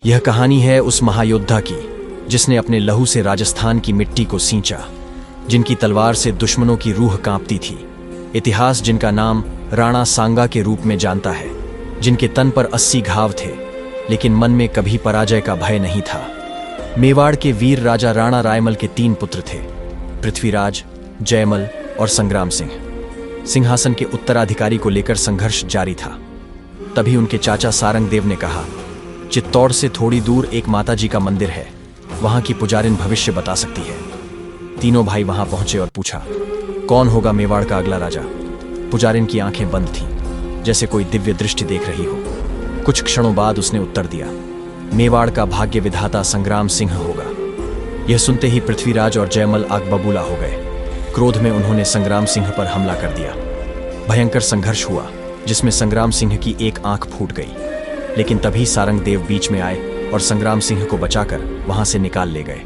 यह कहानी है उस महायोद्धा की जिसने अपने लहू से राजस्थान की मिट्टी को सींचा, जिनकी तलवार से दुश्मनों की रूह कांपती थी। इतिहास जिनका नाम राणा सांगा के रूप में जानता है, जिनके तन पर 80 घाव थे लेकिन मन में कभी पराजय का भय नहीं था। मेवाड़ के वीर राजा राणा रायमल के 3 पुत्र थे, पृथ्वीराज, जयमल और संग्राम सिंह। सिंहासन के उत्तराधिकारी को लेकर संघर्ष जारी था। तभी उनके चाचा सारंग देव ने कहा, चित्तौड़ से थोड़ी दूर एक माताजी का मंदिर है, वहां की पुजारिन भविष्य बता सकती है। तीनों भाई वहां पहुंचे और पूछा, कौन होगा मेवाड़ का अगला राजा? पुजारिन की आंखें बंद थीं, जैसे कोई दिव्य दृष्टि देख रही हो। कुछ क्षणों बाद उसने उत्तर दिया, मेवाड़ का भाग्य विधाता संग्राम सिंह होगा। यह सुनते ही पृथ्वीराज और जयमल आग बबूला हो गए। क्रोध में उन्होंने संग्राम सिंह पर हमला कर दिया। भयंकर संघर्ष हुआ जिसमें संग्राम सिंह की एक आंख फूट गई, लेकिन तभी सारंग देव बीच में आए और संग्राम सिंह को बचाकर वहां से निकाल ले गए।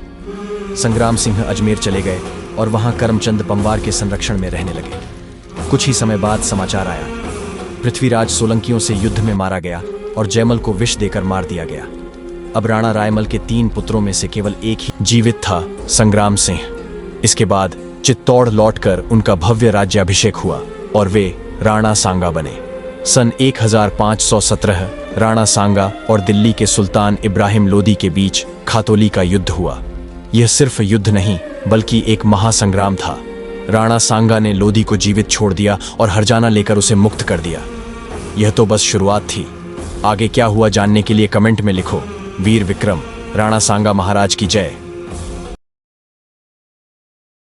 संग्राम सिंह अजमेर चले गए और वहां करमचंद पंवार के संरक्षण में रहने लगे। कुछ ही समय बाद समाचार आया, पृथ्वीराज सोलंकियों से युद्ध में मारा गया और जयमल को विष देकर मार दिया गया। अब राणा रायमल के 3 पुत्रों में से केवल एक ही जीवित था, संग्राम सिंह। इसके बाद चित्तौड़ लौटकर उनका भव्य राज्याभिषेक हुआ और वे राणा सांगा बने। सन 1517 राणा सांगा और दिल्ली के सुल्तान इब्राहिम लोदी के बीच खातोली का युद्ध हुआ। यह सिर्फ युद्ध नहीं बल्कि एक महासंग्राम था। राणा सांगा ने लोदी को जीवित छोड़ दिया और हरजाना लेकर उसे मुक्त कर दिया। यह तो बस शुरुआत थी। आगे क्या हुआ जानने के लिए कमेंट में लिखो। वीर विक्रम, राणा सांगा महाराज की जय।